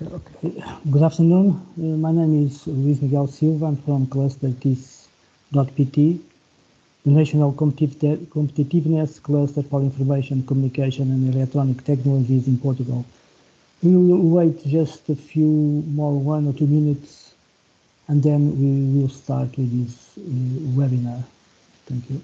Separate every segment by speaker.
Speaker 1: Okay. Good afternoon. My name is Luis Miguel Silva. I'm from cluster TIS.pt, the National Competitiveness Cluster for Information, Communication and Electronic Technologies in Portugal. We will wait just a few more 1 or 2 minutes, and then we will start with this webinar. Thank you.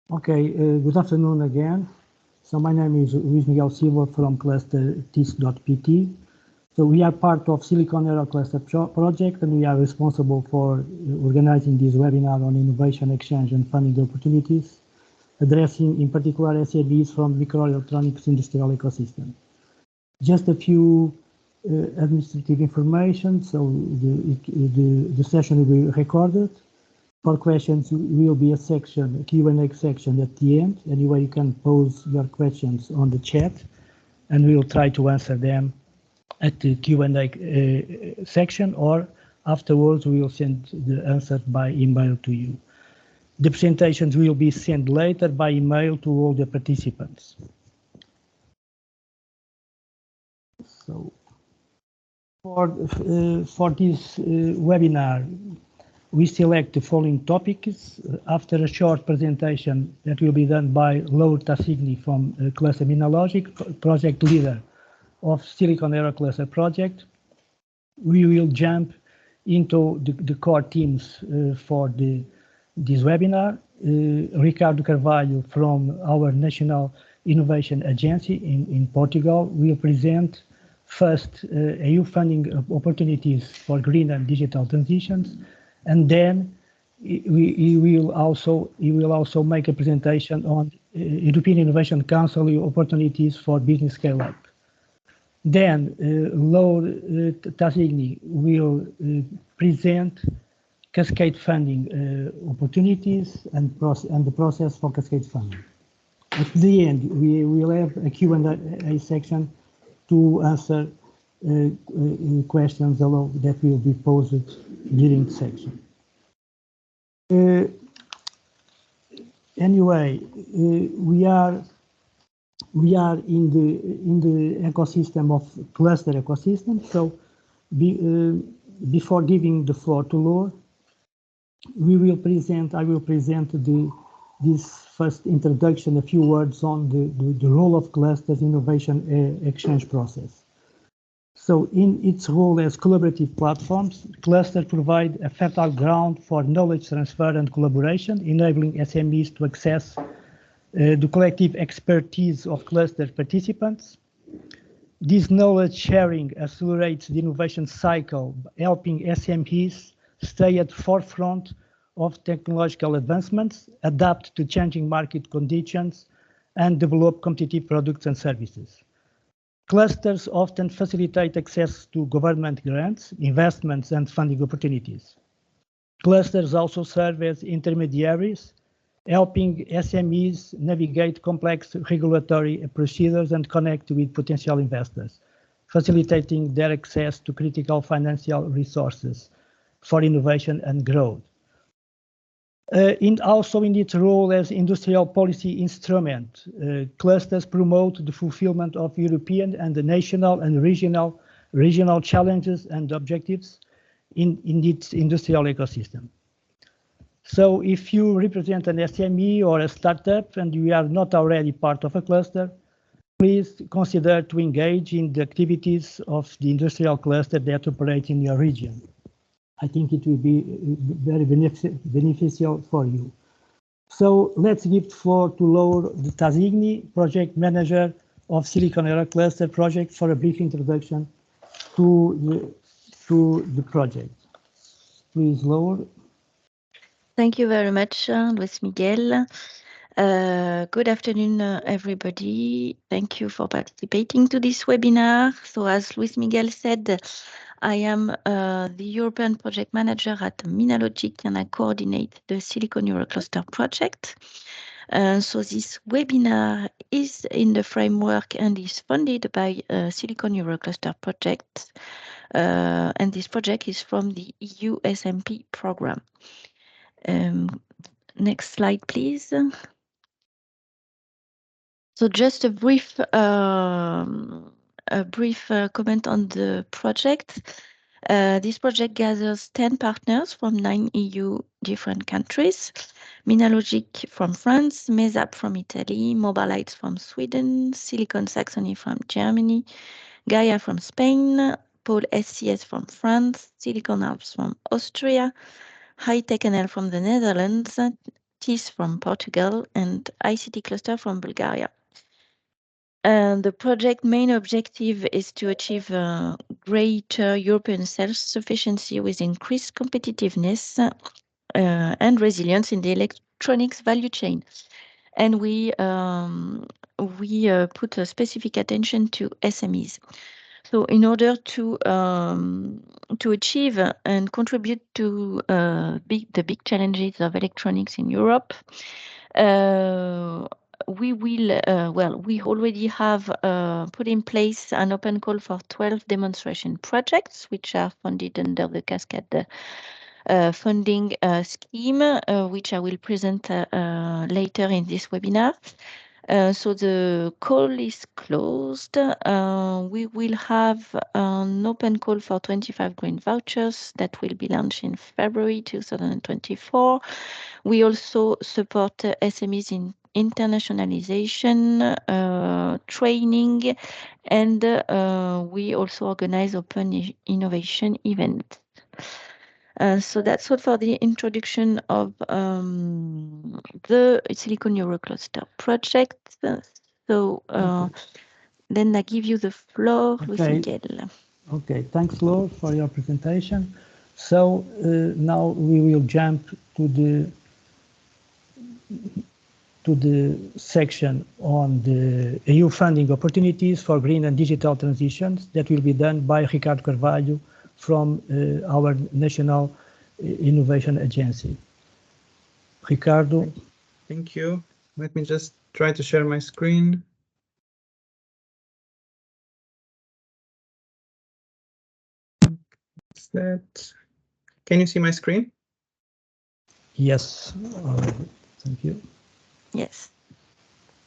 Speaker 1: Okay, good afternoon again. So my name is Luis Miguel Silva from cluster TIS.pt. So we are part of Silicon Eurocluster project, and we are responsible for organizing this webinar on innovation exchange and funding opportunities, addressing in particular SMEs from microelectronics industrial ecosystem. Just a few administrative information. So the session will be recorded. For questions, will be a section, a Q&A section at the end. Anyway, you can pose your questions on the chat, and we will try to answer them at the Q&A section, or afterwards we will send the answer by email to you. The presentations will be sent later by email to all the participants. So for this webinar, we select the following topics. After a short presentation that will be done by Laura Tassigny from Cluster Minologic, project leader of Silicon Eurocluster project, we will jump into the core themes for this webinar. Ricardo Carvalho from our National Innovation Agency in Portugal will present first EU funding opportunities for green and digital transitions, and then he will also make a presentation on European Innovation Council opportunities for business scale-up. Then Laura Tassigny will present Cascade funding opportunities and the process for Cascade funding. At the end, we will have a Q&A section to answer questions that will be posed during the section. Anyway, we are in the ecosystem of cluster ecosystem. So before giving the floor to Laura, I will present this first introduction, a few words on the role of clusters innovation exchange process. So in its role as collaborative platforms, clusters provide a fertile ground for knowledge transfer and collaboration, enabling SMEs to access the collective expertise of cluster participants. This knowledge sharing accelerates the innovation cycle, helping SMEs stay at the forefront of technological advancements, adapt to changing market conditions, and develop competitive products and services. Clusters often facilitate access to government grants, investments, and funding opportunities. Clusters also serve as intermediaries, helping SMEs navigate complex regulatory procedures and connect with potential investors, facilitating their access to critical financial resources for innovation and growth. Also in its role as industrial policy instrument, clusters promote the fulfillment of European and the national and regional challenges and objectives in its industrial ecosystem. So if you represent an SME or a startup and you are not already part of a cluster, please consider to engage in the activities of the industrial cluster that operate in your region. I think it will be very beneficial for you. So let's give the floor to Laura Tasigni, Project Manager of Silicon Eurocluster project, for a brief introduction to the project. Please, Laura.
Speaker 2: Thank you very much, Luis Miguel. Good afternoon, everybody. Thank you for participating to this webinar. So as Luis Miguel said, I am the European project manager at Minalogic, and I coordinate the Silicon Eurocluster project. So this webinar is in the framework and is funded by Silicon Eurocluster project. And this project is from the EU SMP program. Next slide, please. So just a brief comment on the project. This project gathers 10 partners from 9 EU different countries. Minalogic from France, MESAP from Italy, Mobilites from Sweden, Silicon Saxony from Germany, Gaia from Spain, Pole SCS from France, Silicon Alps from Austria, High Tech NL from the Netherlands, TIS from Portugal, and ICT Cluster from Bulgaria. And the project main objective is to achieve greater European self-sufficiency with increased competitiveness and resilience in the electronics value chain. And we put a specific attention to SMEs. So in order to achieve and contribute to the big challenges of electronics in Europe, we already have put in place an open call for 12 demonstration projects, which are funded under the Cascade funding scheme, which I will present later in this webinar. So the call is closed. We will have an open call for 25 green vouchers that will be launched in February 2024. We also support SMEs in internationalization, training, and we also organize open innovation events. So that's all for the introduction of the Silicon Eurocluster project. So then I give you the floor, Luis Miguel.
Speaker 1: Okay, thanks, Laura, for your presentation. So now we will jump to the section on the EU funding opportunities for green and digital transitions that will be done by Ricardo Carvalho from our National Innovation Agency. Ricardo.
Speaker 3: Thank you. Let me just try to share my screen. Is that? Can you see my screen?
Speaker 1: Yes. Thank you.
Speaker 2: Yes.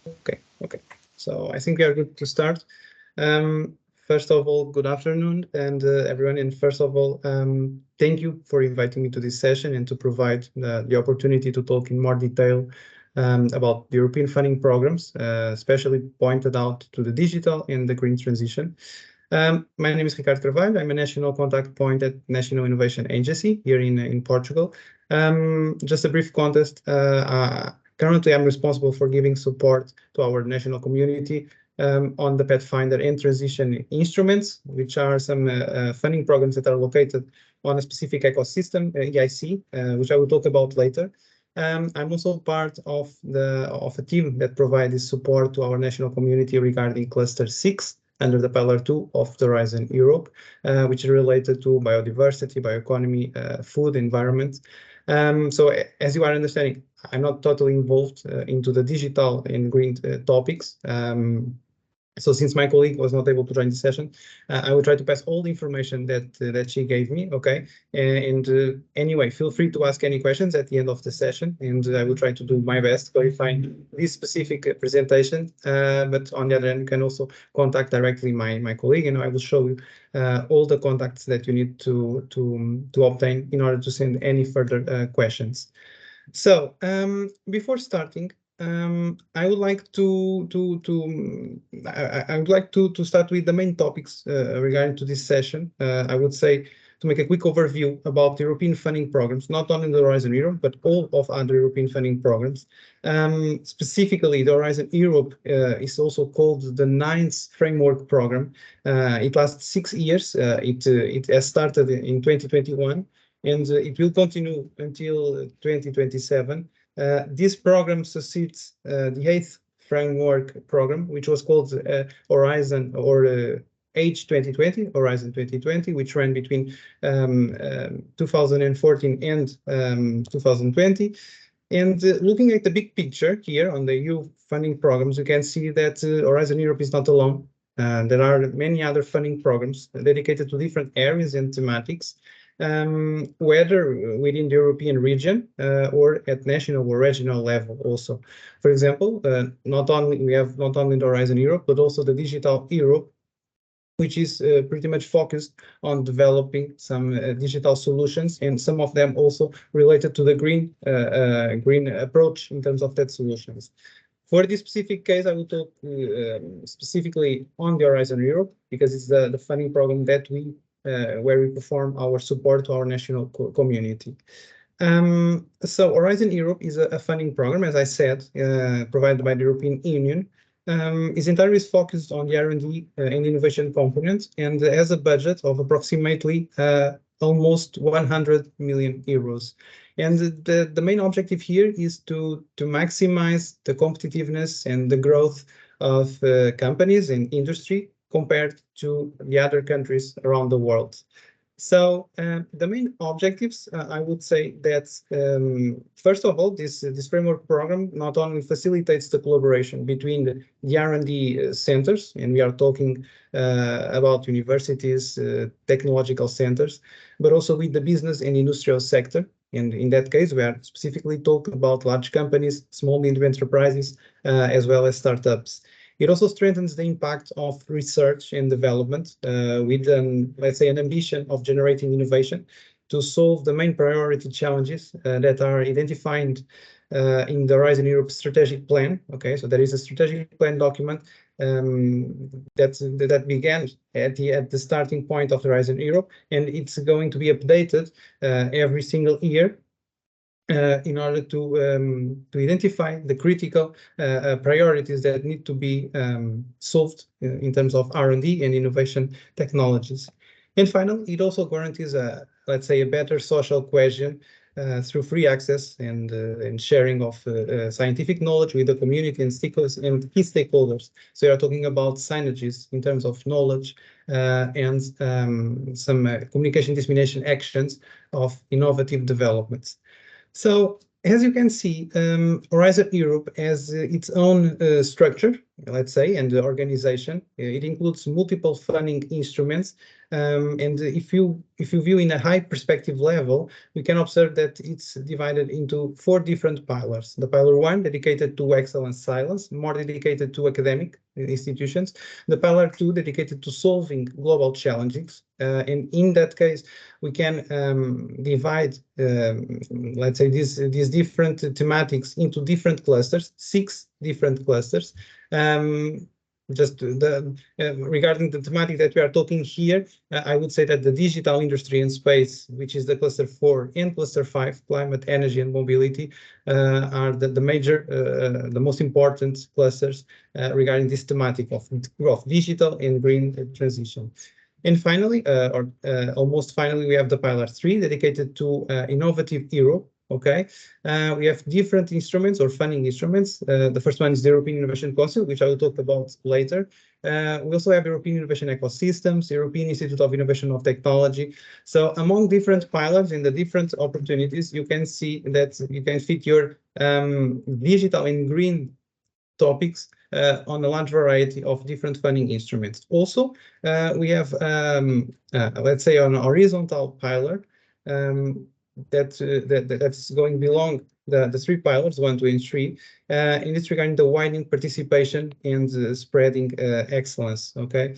Speaker 3: Okay. So I think we are good to start. First of all, good afternoon, and everyone. And first of all, thank you for inviting me to this session and to provide the opportunity to talk in more detail about the European funding programs, especially pointed out to the digital and the green transition. My name is Ricardo Carvalho. I'm a national contact point at National Innovation Agency here in Portugal. Just a brief context. Currently, I'm responsible for giving support to our national community on the Pathfinder and transition instruments, which are some funding programs that are located on a specific ecosystem, EIC, which I will talk about later. I'm also part of a team that provides support to our national community regarding Cluster 6 under the Pillar 2 of the Horizon Europe, which is related to biodiversity, bioeconomy, food, environment. So as you are understanding, I'm not totally involved into the digital and green topics. So since my colleague was not able to join the session, I will try to pass all the information that she gave me, okay? And anyway, feel free to ask any questions at the end of the session, and I will try to do my best clarifying this specific presentation. But on the other hand, you can also contact directly my colleague, and I will show you all the contacts that you need to obtain in order to send any further questions. So before starting, I would like to start with the main topics regarding to this session. I would say to make a quick overview about the European funding programs, not only the Horizon Europe, but all of other European funding programs. Specifically, the Horizon Europe is also called the 9th framework program. It lasts 6 years. It has started in 2021, and it will continue until 2027. This program succeeds the 8th framework program, which was called Horizon or H 2020, Horizon 2020, which ran between 2014 and 2020. And looking at the big picture here on the EU funding programs, you can see that Horizon Europe is not alone. There are many other funding programs dedicated to different areas and thematics. Whether within the European region or at national or regional level also. For example, we have not only the Horizon Europe, but also the Digital Europe, which is pretty much focused on developing some digital solutions, and some of them also related to the green approach in terms of that solutions. For this specific case, I will talk specifically on the Horizon Europe, because it's the funding program that where we perform our support to our national community. So Horizon Europe is a funding program, as I said, provided by the European Union. Its entirely is focused on the R&D and innovation components, and has a budget of approximately almost 100 million euros. And the main objective here is to maximize the competitiveness and the growth of companies and industry compared to the other countries around the world. So the main objectives, I would say that, first of all, this framework program not only facilitates the collaboration between the R&D centers, and we are talking about universities, technological centers, but also with the business and industrial sector. And in that case, we are specifically talking about large companies, small and medium enterprises, as well as startups. It also strengthens the impact of research and development with, let's say, an ambition of generating innovation to solve the main priority challenges that are identified in the Horizon Europe strategic plan. Okay, so there is a strategic plan document that began at the starting point of the Horizon Europe, and it's going to be updated every single year. In order to identify the critical priorities that need to be solved in terms of R&D and innovation technologies. And finally, it also guarantees let's say, a better social cohesion through free access and sharing of scientific knowledge with the community and key stakeholders. So we are talking about synergies in terms of knowledge and some communication dissemination actions of innovative developments. So, as you can see, Horizon Europe has its own structure, let's say, and the organization. It includes multiple funding instruments And if you view in a high perspective level, we can observe that it's divided into 4 different pillars. The pillar 1 dedicated to excellence silos, more dedicated to academic institutions. The pillar 2 dedicated to solving global challenges. And in that case, we can divide, let's say, these different thematics into different clusters, 6 different clusters. Regarding the thematic that we are talking here, I would say that the digital industry and space, which is the cluster 4, and cluster 5, climate, energy, and mobility, are the major, the most important clusters regarding this thematic of digital and green transition. And finally, almost finally, we have the pillar 3 dedicated to innovative Europe. Okay, we have different instruments or funding instruments. The first one is the European Innovation Council, which I will talk about later. We also have European Innovation Ecosystems, European Institute of Innovation of Technology. So among different pillars and the different opportunities, you can see that you can fit your digital and green topics on a large variety of different funding instruments. Also, we have, let's say, on a horizontal pillar, that's going beyond the 3 pillars, 1, 2, and 3, and it's regarding the widening participation and spreading excellence. Okay,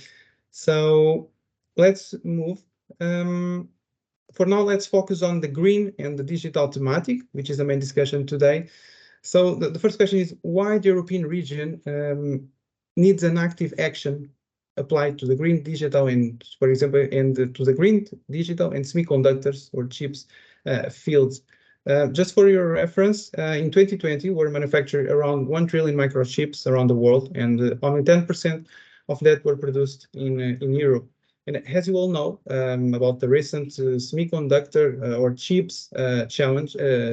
Speaker 3: so let's move. For now, let's focus on the green and the digital thematic, which is the main discussion today. So the first question is why the European region needs an active action applied to the green, digital, and, for example, and to the green, digital, and semiconductors or chips fields. Just for your reference, in 2020, we manufactured around 1 trillion microchips around the world, and only 10% of that were produced in Europe. And as you all know about the recent semiconductor or chips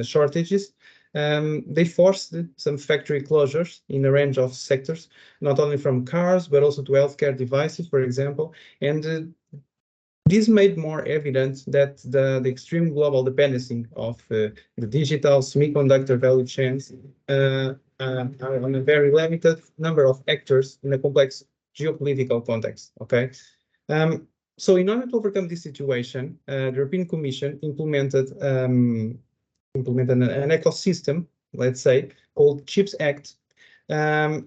Speaker 3: shortages, they forced some factory closures in a range of sectors, not only from cars, but also to healthcare devices, for example. And this made more evident that the extreme global dependency of the digital semiconductor value chains are on a very limited number of actors in a complex geopolitical context. Okay, so in order to overcome this situation, the European Commission implemented an ecosystem, let's say, called CHIPS Act, with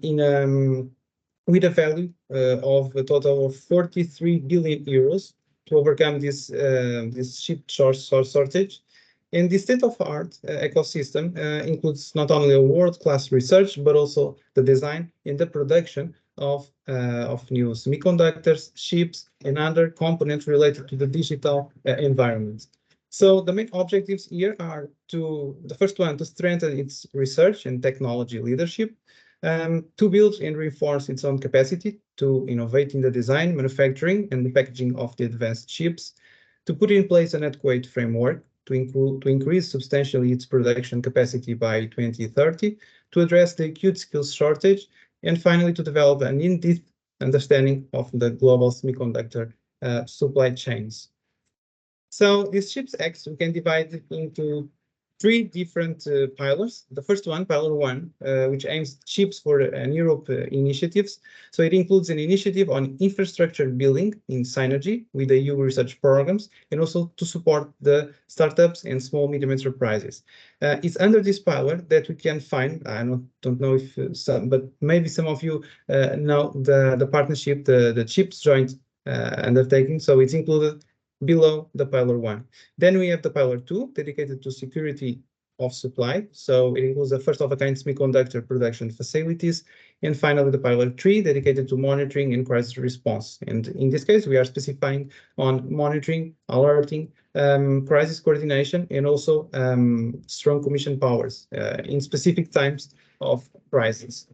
Speaker 3: a value of a total of 43 billion euros to overcome this chip shortage. And the state-of-art ecosystem includes not only a world-class research, but also the design and the production of new semiconductors, chips, and other components related to the digital environment. So the main objectives here are the first one, to strengthen its research and technology leadership, to build and reinforce its own capacity to innovate in the design, manufacturing, and the packaging of the advanced chips, to put in place an adequate framework to increase substantially its production capacity by 2030, to address the acute skills shortage, and finally to develop an in-depth understanding of the global semiconductor supply chains. So these CHIPS Acts we can divide into 3 different pillars. The first one, pillar 1, which aims chips for Europe initiatives. So it includes an initiative on infrastructure building in synergy with the EU research programs, and also to support the startups and small medium enterprises. It's under this pillar that we can find, I don't know if but maybe some of you know the partnership, the CHIPS joint undertaking. So it's included below the pillar 1. Then we have the pillar 2, dedicated to security of supply. So it includes the first-of-a-kind semiconductor production facilities. And finally, the pillar 3, dedicated to monitoring and crisis response. And in this case, we are specifying on monitoring, alerting, crisis coordination, and also strong commission powers in specific times of crisis.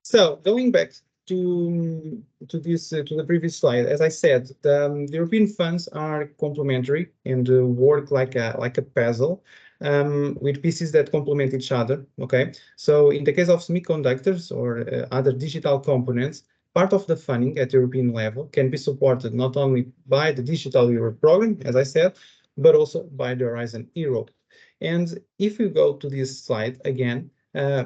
Speaker 3: So going back to the previous slide, as I said, the European funds are complementary and work like a puzzle with pieces that complement each other. Okay, so in the case of semiconductors or other digital components, part of the funding at European level can be supported not only by the Digital Europe program, as I said, but also by the Horizon Europe. And if you go to this slide again,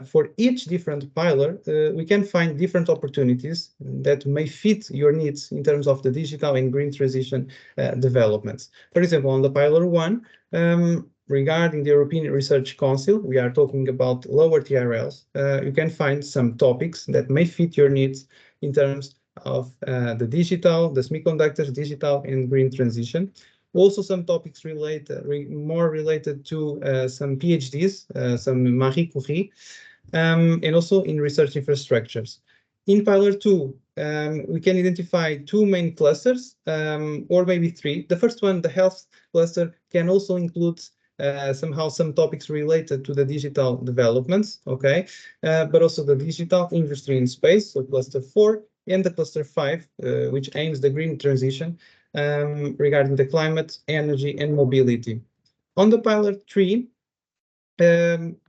Speaker 3: for each different pillar, we can find different opportunities that may fit your needs in terms of the digital and green transition developments. For example, on the pillar 1, regarding the European Research Council, we are talking about lower TRLs. You can find some topics that may fit your needs in terms of the digital, the semiconductors, digital and green transition. Also some topics more related to some PhDs, some Marie Curie, and also in research infrastructures. In pillar 2, we can identify 2 main clusters, or maybe 3. The first one, the health cluster, can also include somehow some topics related to the digital developments, okay, but also the digital industry in space, so cluster 4, and the cluster 5, which aims the green transition regarding the climate, energy, and mobility. On the pillar 3,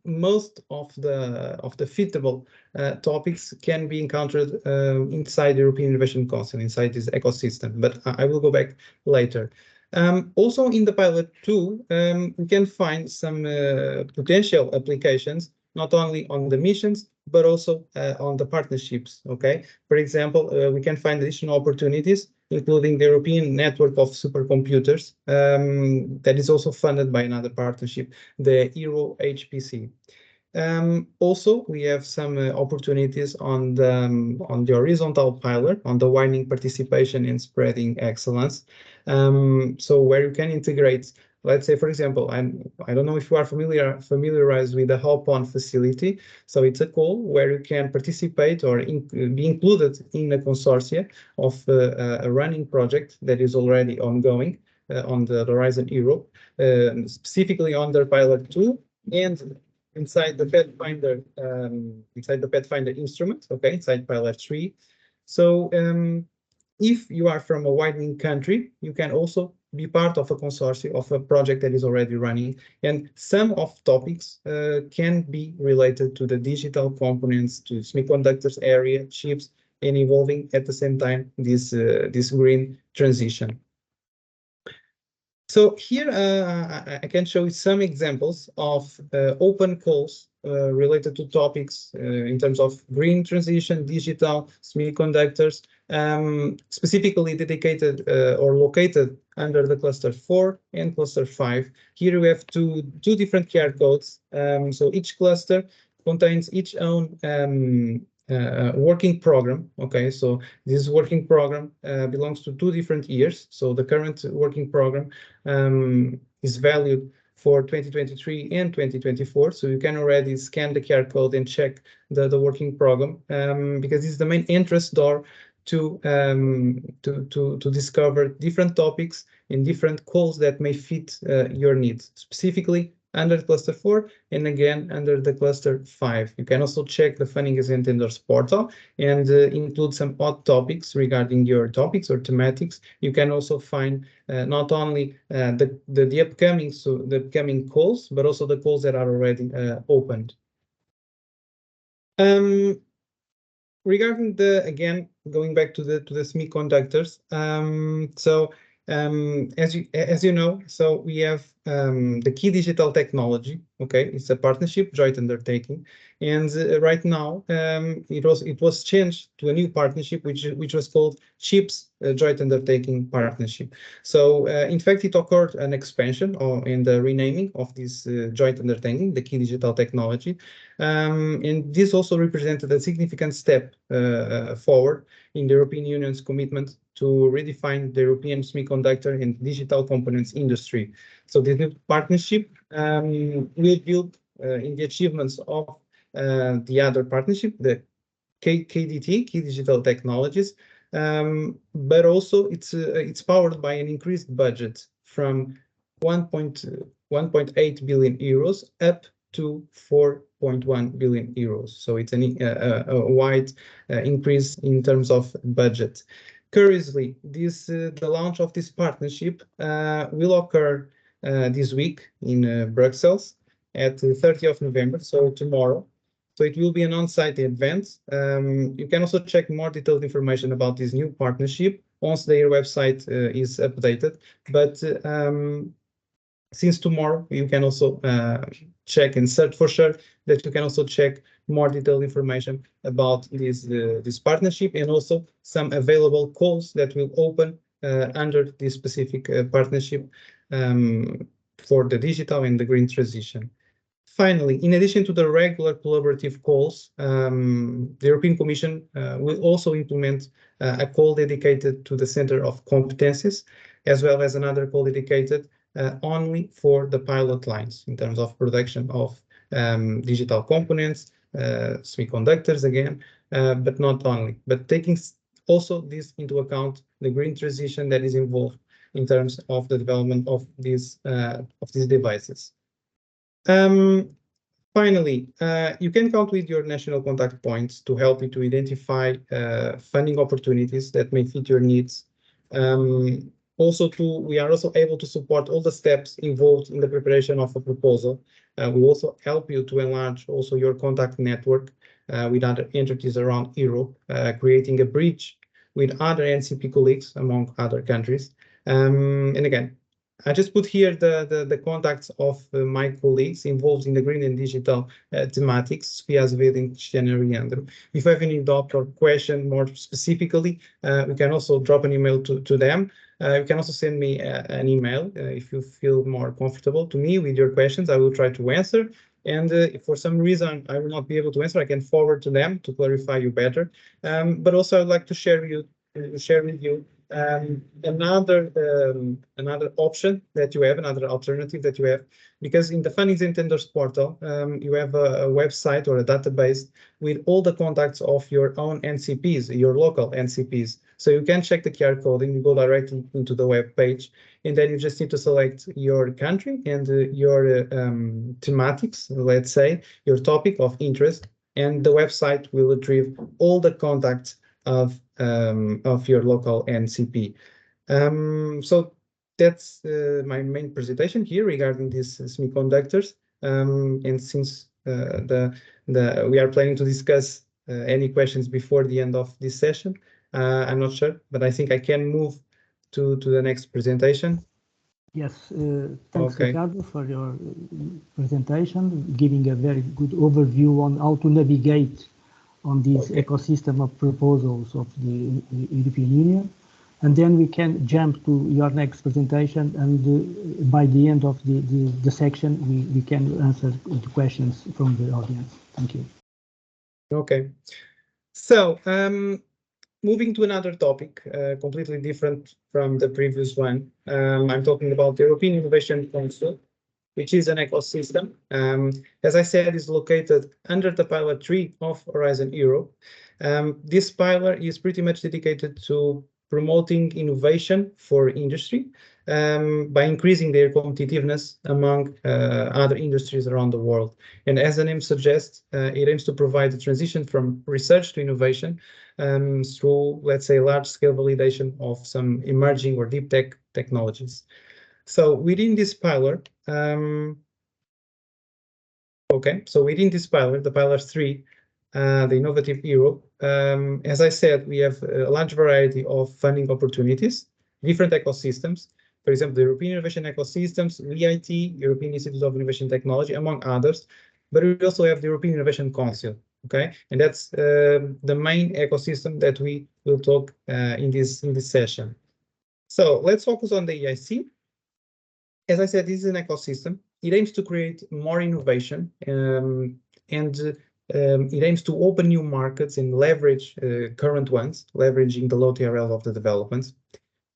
Speaker 3: most of the fitable topics can be encountered inside the European Innovation Council, inside this ecosystem, but I will go back later. Also in the pilot 2, we can find some potential applications, not only on the missions, but also on the partnerships, okay? For example, we can find additional opportunities, including the European Network of Supercomputers, that is also funded by another partnership, the EuroHPC. Also, we have some opportunities on the horizontal pillar, on the widening participation and spreading excellence. So where you can integrate, let's say, for example, I don't know if you are familiarized with the Hop-on facility. So it's a call where you can participate or be included in a consortia of a running project that is already ongoing on the Horizon Europe, specifically under pilot 2 and inside the Pathfinder instrument, okay, inside pilot 3. So if you are from a widening country, you can also be part of a consortium of a project that is already running, and some of topics can be related to the digital components, to semiconductors area, chips, and evolving at the same time this green transition. So here I can show you some examples of open calls related to topics in terms of green transition, digital, semiconductors, specifically dedicated or located under the cluster 4 and cluster 5. Here we have two different QR codes. So each cluster contains its own working program. Okay, so this working program belongs to 2 different years. So the current working program is valued for 2023 and 2024. So you can already scan the QR code and check the working program, because it's the main entrance door to discover different topics and different calls that may fit your needs, specifically under cluster 4 and again under the cluster 5. You can also check the Funding and Tenders portal and include some odd topics regarding your topics or thematics. You can also find not only the upcoming calls, but also the calls that are already opened. Regarding again, going back to the semiconductors, as you know, so we have the Key Digital Technology. Okay, it's a partnership, joint undertaking, and right now it was changed to a new partnership, which was called CHIPS Joint Undertaking Partnership. So in fact, it occurred an expansion in the renaming of this joint undertaking, the Key Digital Technology, and this also represented a significant step forward in the European Union's commitment to redefine the European semiconductor and digital components industry. So this new partnership will build in the achievements of the other partnership, the KDT, Key Digital Technologies, but also it's powered by an increased budget from 1.8 billion euros up to 4.1 billion euros. So it's a wide increase in terms of budget. Curiously, the launch of this partnership will occur this week in Brussels at the 30th of November, so tomorrow. So it will be an on-site event. You can also check more detailed information about this new partnership once their website is updated. But since tomorrow, you can also check and search for sure that you can also check more detailed information about this partnership, and also some available calls that will open under this specific partnership for the digital and the green transition. Finally, in addition to the regular collaborative calls, the European Commission will also implement a call dedicated to the Center of Competencies, as well as another call dedicated only for the pilot lines in terms of production of digital components, semiconductors again, but not only, but taking also this into account, the green transition that is involved in terms of the development of these devices. Finally, you can count with your national contact points to help you to identify funding opportunities that may fit your needs. We are also able to support all the steps involved in the preparation of a proposal. We also help you to enlarge also your contact network with other entities around Europe, creating a bridge with other NCP colleagues among other countries. And again, I just put here the contacts of my colleagues involved in the green and digital thematics, Sofia Azevedo and Cristiano Leandro. If you have any doubt or question more specifically, we can also drop an email to them. You can also send me an email if you feel more comfortable to me with your questions. I will try to answer. And if for some reason I will not be able to answer, I can forward to them to clarify you better. But also I'd like to share with you another option that you have, another alternative that you have, because in the Fundings and Tenders portal, you have a website or a database with all the contacts of your own NCPs, your local NCPs. So you can check the QR code and you go directly into the web page, and then you just need to select your country and your thematics, let's say, your topic of interest, and the website will retrieve all the contacts of your local NCP. So that's my main presentation here regarding these semiconductors. And since we are planning to discuss any questions before the end of this session, I'm not sure, but I think I can move to the next presentation.
Speaker 1: Yes, thanks, Ricardo, for your presentation, giving a very good overview on how to navigate on this ecosystem of proposals of the European Union. And then we can jump to your next presentation, and by the end of the section, we can answer the questions from the audience. Thank you. Okay. So, moving to another topic, completely different from the previous one. I'm talking about the European Innovation Council, which is an ecosystem. As I said, is located under the pillar 3 of Horizon Europe. This pillar is pretty much dedicated to promoting innovation for industry by increasing their competitiveness among other industries around the world. And as the name suggests, it aims to provide a transition from research to innovation through, let's say, large-scale validation of some emerging or deep tech technologies. So within this pillar, the pillar 3, the Innovative Europe, as I said, we have a large variety of funding opportunities, different ecosystems. For example, the European Innovation Ecosystems, EIT, European Institute of Innovation Technology, among others. But we also have the European Innovation Council, okay? And that's the main ecosystem that we will talk in this session. So let's focus on the EIC. As I said, this is an ecosystem. It aims to create more innovation and it aims to open new markets and leverage current ones, leveraging the low TRL of the developments.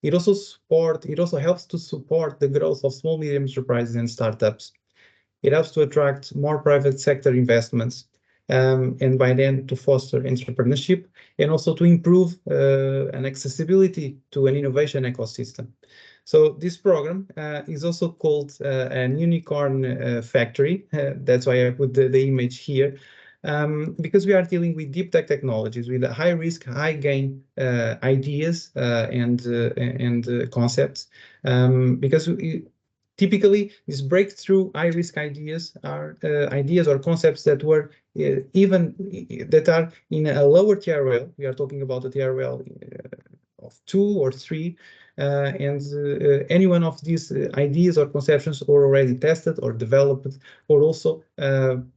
Speaker 1: It also helps to support the growth of small, medium enterprises and startups. It helps to attract more private sector investments and by then to foster entrepreneurship and also to improve an accessibility to an innovation ecosystem. So this program is also called an unicorn factory. That's why I put the image here, because we are dealing with deep tech technologies with high risk, high gain ideas and concepts. Because typically these breakthrough high risk ideas are ideas or concepts that were that are in a lower TRL. We are talking about a TRL of 2 or 3.
Speaker 3: any one of these ideas or conceptions are already tested or developed, or also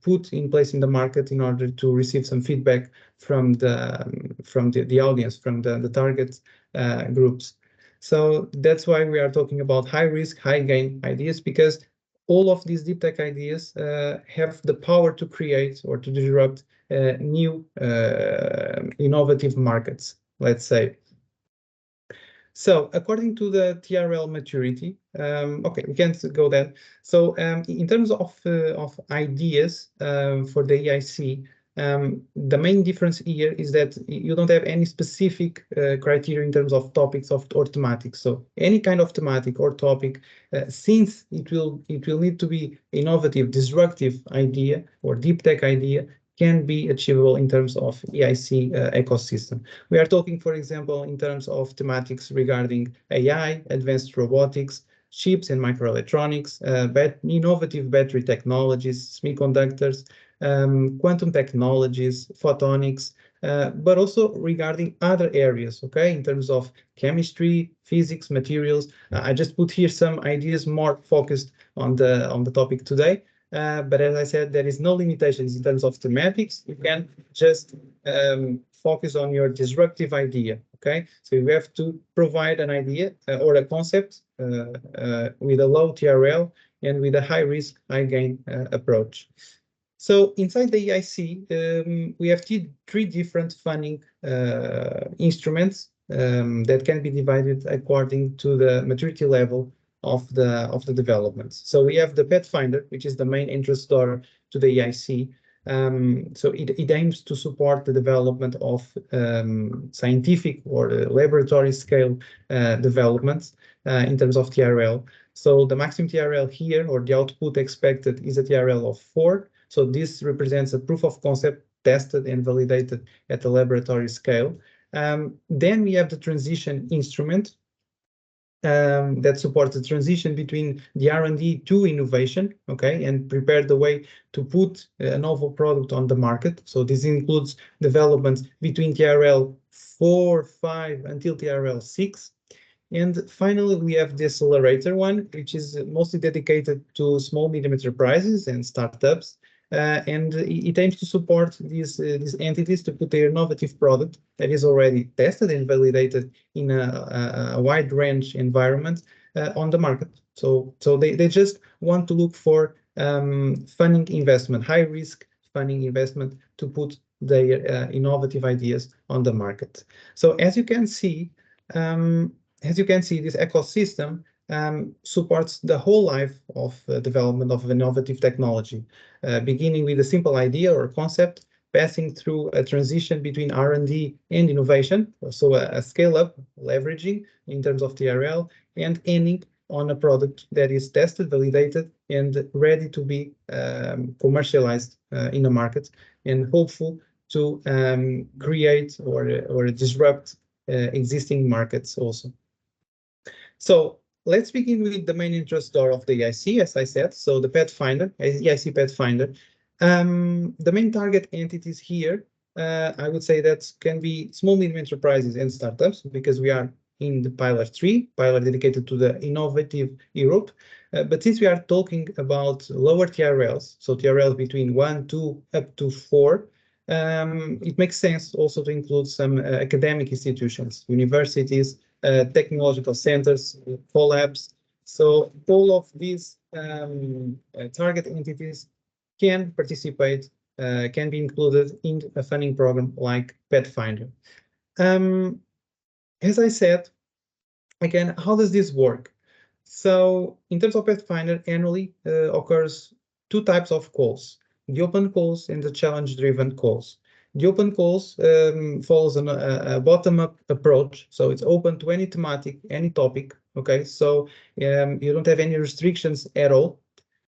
Speaker 3: put in place in the market in order to receive some feedback from the audience, from the target groups. So that's why we are talking about high risk, high gain ideas, because all of these deep tech ideas have the power to create or to disrupt new innovative markets, let's say. So according to the TRL maturity, okay, we can't go there. So in terms of ideas for the EIC, the main difference here is that you don't have any specific criteria in terms of topics or thematics. So any kind of thematic or topic, since it will need to be innovative, disruptive idea or deep tech idea, can be achievable in terms of EIC ecosystem. We are talking, for example, in terms of thematics regarding AI, advanced robotics, chips and microelectronics, innovative battery technologies, semiconductors, quantum technologies, photonics, but also regarding other areas, okay, in terms of chemistry, physics, materials. I just put here some ideas more focused on the topic today. But as I said, there is no limitations in terms of thematics. You can just focus on your disruptive idea, okay? So you have to provide an idea or a concept with a low TRL and with a high risk, high gain approach. So inside the EIC, we have three different funding instruments that can be divided according to the maturity level of the developments. So we have the Pathfinder, which is the main interest door to the EIC. So it aims to support the development of scientific or laboratory scale developments in terms of TRL. So the maximum TRL here, or the output expected, is a TRL of 4. So this represents a proof of concept tested and validated at the laboratory scale. Then we have the transition instrument, that supports the transition between the R&D to innovation, okay, and prepare the way to put a novel product on the market. So this includes developments between TRL 4, 5 until TRL 6. And finally, we have the accelerator one, which is mostly dedicated to small, medium enterprises and startups. And it aims to support these entities to put their innovative product that is already tested and validated in a wide range environment on the market. So they just want to look for funding investment, high risk funding investment to put their innovative ideas on the market. So as you can see, this ecosystem supports the whole life of development of innovative technology, beginning with a simple idea or concept, passing through a transition between R&D and innovation, so a scale-up, leveraging in terms of TRL, and ending on a product that is tested, validated, and ready to be commercialized in the market, and hopeful to create or disrupt existing markets also. So let's begin with the main interest door of the EIC, as I said. So the Pathfinder, EIC Pathfinder. The main target entities here, I would say that can be small, medium enterprises and startups, because we are in the pillar 3, pillar dedicated to the innovative Europe. But since we are talking about lower TRLs, so TRLs between 1, 2, up to 4, it makes sense also to include some academic institutions, universities, technological centers, collabs. So all of these target entities can participate, can be included in a funding program like Pathfinder. As I said, again, how does this work? So in terms of Pathfinder, annually occurs 2 types of calls, the open calls and the challenge-driven calls. The open calls follows a bottom-up approach, so it's open to any thematic, any topic, okay? So you don't have any restrictions at all.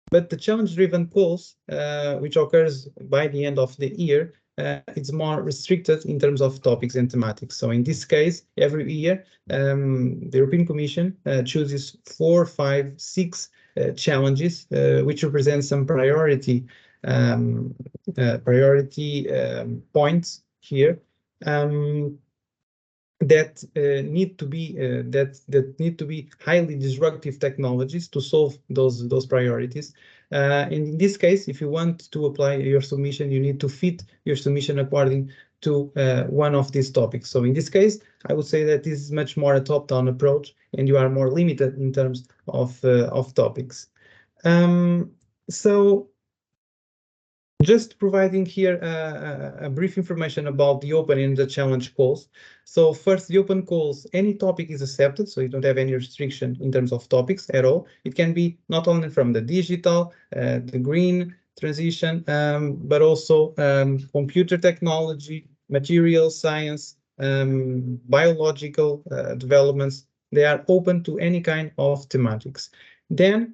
Speaker 3: But the challenge-driven calls, which occurs by the end of the year, it's more restricted in terms of topics and thematics. So in this case, every year, the European Commission chooses 4, 5, 6 challenges, which represent some priority points here. that need to be highly disruptive technologies to solve those priorities. And in this case, if you want to apply your submission, you need to fit your submission according to one of these topics. So in this case, I would say that this is much more a top-down approach, and you are more limited in terms of topics. So just providing here a brief information about the open and the challenge calls. So first, the open calls, any topic is accepted, so you don't have any restriction in terms of topics at all. It can be not only from the digital, the green transition, but also computer technology, material science, biological developments. They are open to any kind of thematics. Then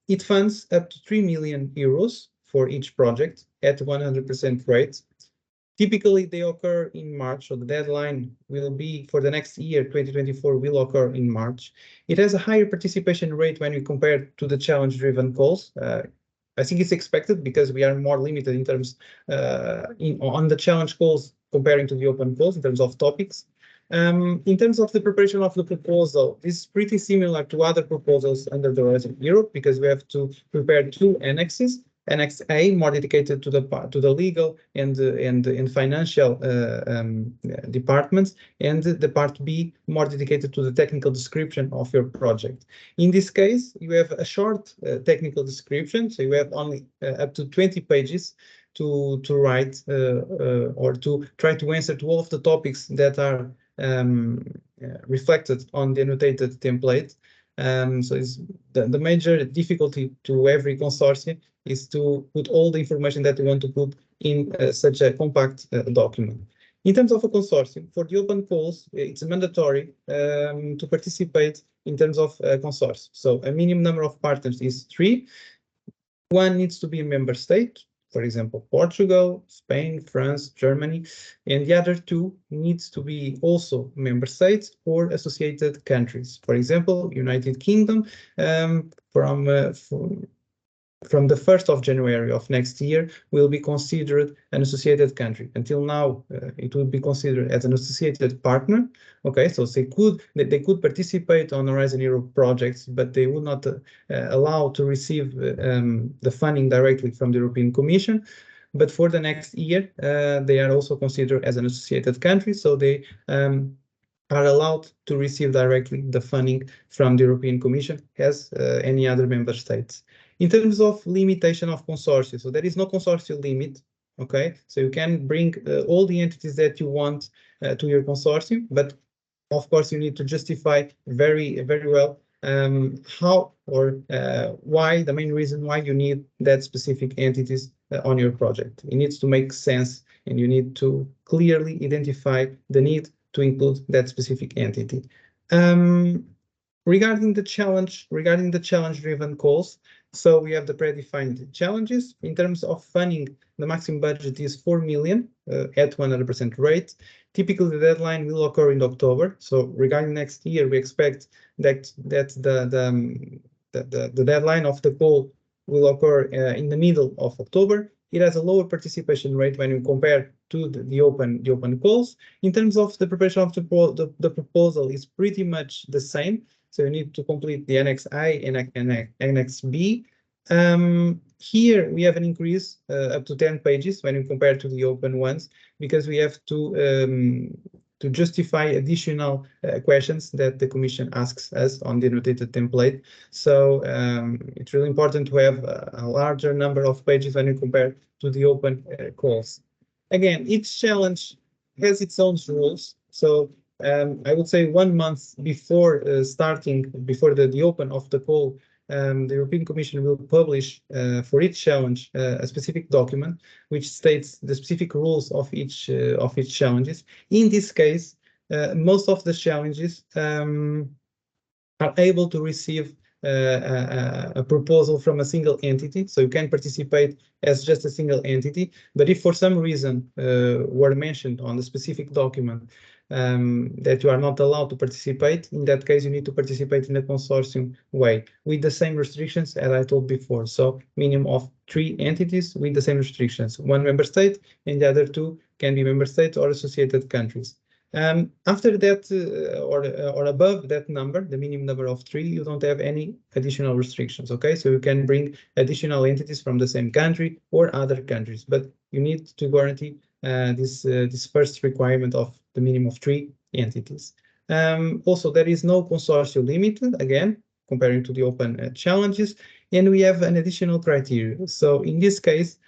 Speaker 3: it funds up to 3 million euros for each project at 100% rate. Typically, they occur in March, so the deadline will be for the next year, 2024, will occur in March. It has a higher participation rate when we compare to the challenge-driven calls. I think it's expected because we are more limited in terms on the challenge calls comparing to the open calls in terms of topics. In terms of the preparation of the proposal, this is pretty similar to other proposals under the Horizon Europe because we have to prepare 2 annexes. Annex A, more dedicated to the legal and financial departments, and the part B, more dedicated to the technical description of your project. In this case, you have a short technical description, so you have only up to 20 pages to write or to try to answer to all of the topics that are reflected on the annotated template. So it's the major difficulty to every consortium is to put all the information that you want to put in such a compact document. In terms of a consortium, for the open calls, it's mandatory to participate in terms of consortium. So a minimum number of partners is 3. One needs to be a member state, for example, Portugal, Spain, France, Germany, and the other 2 needs to be also member states or associated countries. For example, United Kingdom, from the 1st of January of next year will be considered an associated country. Until now, it would be considered as an associated partner. Okay, so they could participate on Horizon Europe projects, but they would not allow to receive the funding directly from the European Commission. But for the next year, they are also considered as an associated country, so they are allowed to receive directly the funding from the European Commission as any other member states. In terms of limitation of consortia, so there is no consortium limit, okay? So you can bring all the entities that you want to your consortium, but of course you need to justify very well how or why, the main reason why you need that specific entities on your project. It needs to make sense, and you need to clearly identify the need to include that specific entity. Regarding the challenge-driven calls, so we have the predefined challenges. In terms of funding, the maximum budget is 4 million at 100% rate. Typically, the deadline will occur in October. So regarding next year, we expect that the deadline of the call will occur in the middle of October. It has a lower participation rate when you compare to the open calls. In terms of the preparation of the proposal, is pretty much the same. So you need to complete the Annex I and Annex B. Here we have an increase up to 10 pages when you compare to the open ones, because we have to justify additional questions that the Commission asks us on the annotated template. So it's really important to have a larger number of pages when you compare to the open calls. Again, each challenge has its own rules. So I would say 1 month before before the open of the call, the European Commission will publish for each challenge a specific document which states the specific rules of each challenges. In this case, most of the challenges are able to receive a proposal from a single entity, so you can participate as just a single entity. But if for some reason were mentioned on the specific document that you are not allowed to participate, in that case you need to participate in a consortium way with the same restrictions as I told before. So minimum of 3 entities with the same restrictions, 1 member state, and the other 2 can be member states or associated countries. After that, or above that number, the minimum number of 3, you don't have any additional restrictions. Okay, so you can bring additional entities from the same country or other countries, but you need to guarantee this first requirement of the minimum of 3 entities. Also, there is no consortium limited, again, comparing to the open challenges, and we have an additional criteria. So in this case,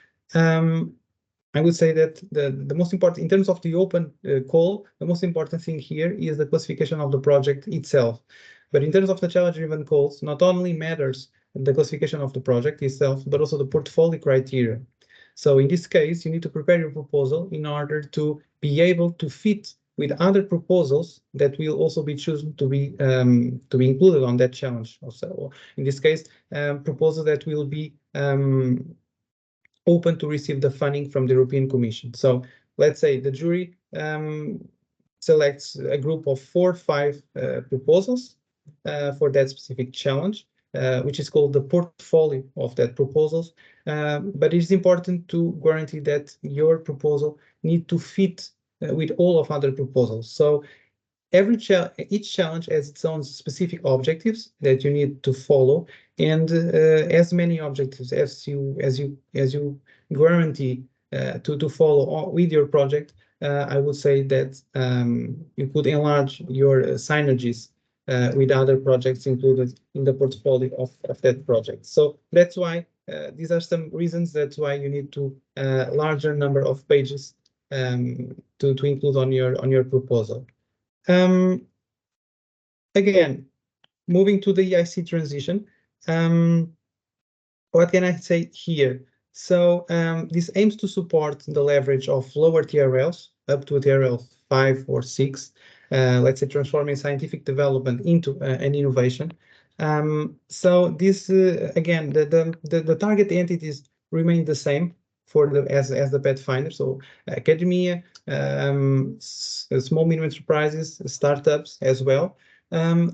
Speaker 3: I would say that the most important, in terms of the open call, the most important thing here is the classification of the project itself. But in terms of the challenge-driven calls, not only matters the classification of the project itself, but also the portfolio criteria. So in this case, you need to prepare your proposal in order to be able to fit with other proposals that will also be chosen to be included on that challenge. Also, in this case, proposals that will be open to receive the funding from the European Commission. So let's say the jury selects a group of 4 or 5 proposals for that specific challenge, which is called the portfolio of that proposals. But it is important to guarantee that your proposal need to fit with all of other proposals. So each challenge has its own specific objectives that you need to follow, and as many objectives as you guarantee to follow with your project, I would say that you could enlarge your synergies with other projects included in the portfolio of that project. So that's why these are some reasons. That's why you need to larger number of pages to include on your proposal. Again, moving to the EIC transition, what can I say here? So this aims to support the leverage of lower TRLs up to a TRL 5 or 6, let's say transforming scientific development into an innovation. So this again, the target entities remain the same for as the Pathfinder. So academia, small medium enterprises, startups as well.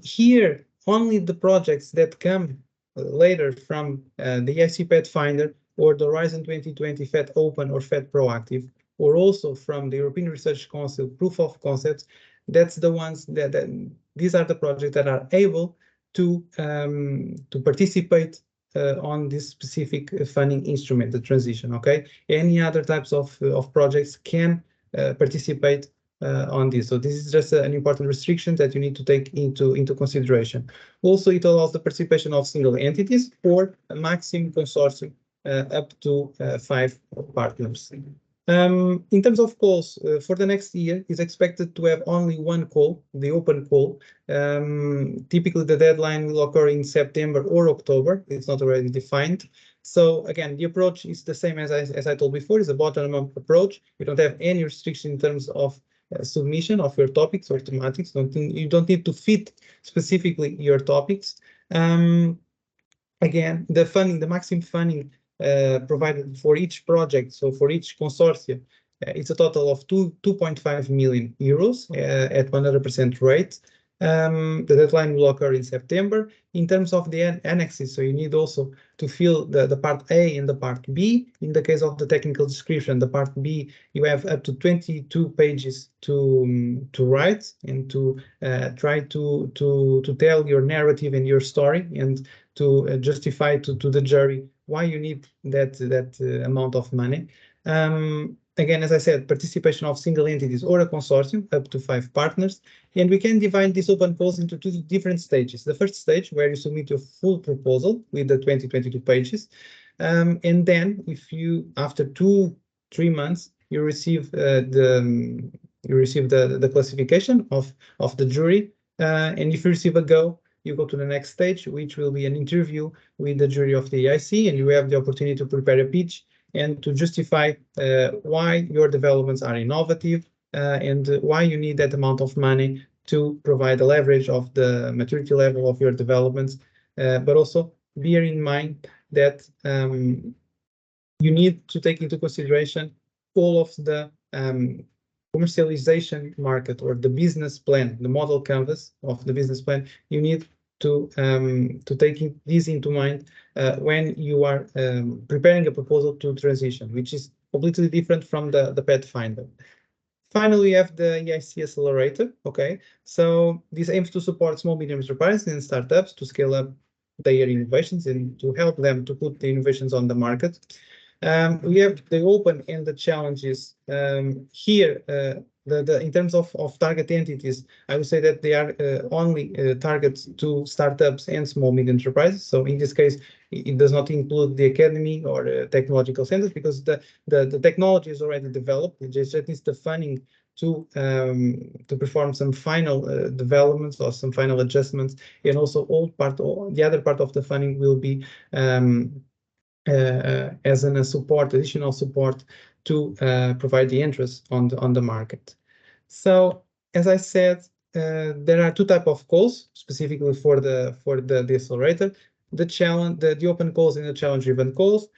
Speaker 3: Here, only the projects that come later from the EIC Pathfinder or the Horizon 2020 FET Open or FET Proactive, or also from the European Research Council proof of concepts, that's the ones that these are the projects that are able to participate on this specific funding instrument, the transition. Okay, any other types of projects can participate on this. So this is just an important restriction that you need to take into consideration. Also, it allows the participation of single entities or a maximum consortium up to 5 partners. In terms of calls, for the next year is expected to have only one call, the open call. Typically, the deadline will occur in September or October. It's not already defined. So again, the approach is the same as I told before, is a bottom-up approach. You don't have any restriction in terms of submission of your topics or thematics. You don't need to fit specifically your topics. Again, the funding, the maximum funding provided for each project, so for each consortium, it's a total of 2.5 million euros at 100% rate. The deadline will occur in September. In terms of the annexes, so you need also to fill the part A and the part B. In the case of the technical description, the part B, you have up to 22 pages to write and to try to tell your narrative and your story and to justify to the jury why you need that amount of money. Again, as I said, participation of single entities or a consortium up to 5 partners. And we can divide this open calls into 2 different stages. The first stage, where you submit your full proposal with the 22 pages. And then if you, after 2-3 months, you receive the classification of the jury. And if you receive a go, you go to the next stage, which will be an interview with the jury of the EIC, and you have the opportunity to prepare a pitch and to justify why your developments are innovative and why you need that amount of money to provide the leverage of the maturity level of your developments. But also bear in mind that you need to take into consideration all of the commercialization market or the business plan, the model canvas of the business plan. You need to take this into mind when you are preparing a proposal to transition, which is completely different from the Pathfinder. Finally, we have the EIC Accelerator. Okay, so this aims to support small, medium enterprises and startups to scale up their innovations and to help them to put the innovations on the market. We have the open and the challenges here. In terms of target entities, I would say that they are only targets to startups and small medium enterprises. So in this case, it does not include the academy or technological centers because the technology is already developed. It just needs the funding to perform some final developments or some final adjustments, and also the other part of the funding will be as an additional support to provide the interest on the market. So as I said, there are two types of calls specifically for the accelerator: the open calls and the challenge-driven calls.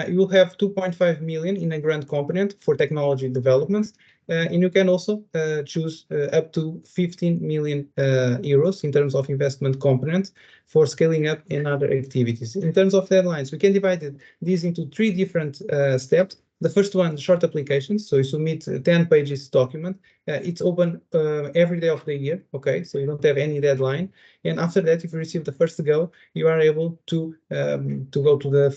Speaker 3: You will have 2.5 million in a grant component for technology developments, and you can also choose up to 15 million euros in terms of investment component for scaling up in other activities. In terms of deadlines, we can divide these into 3 different steps. The first one, short applications. So you submit 10 pages document. It's open every day of the year. Okay, so you don't have any deadline. And after that, if you receive the first go, you are able to go to the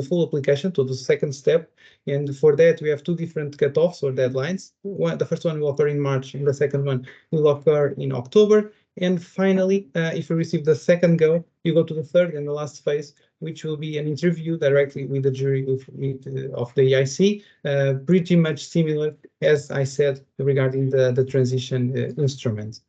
Speaker 3: full application, to the second step. And for that, we have 2 different cutoffs or deadlines. The first one will occur in March, and the second one will occur in October. And finally, if you receive the second go, you go to the third and the last phase, which will be an interview directly with the jury of the EIC, pretty much similar, as I said, regarding the transition instruments.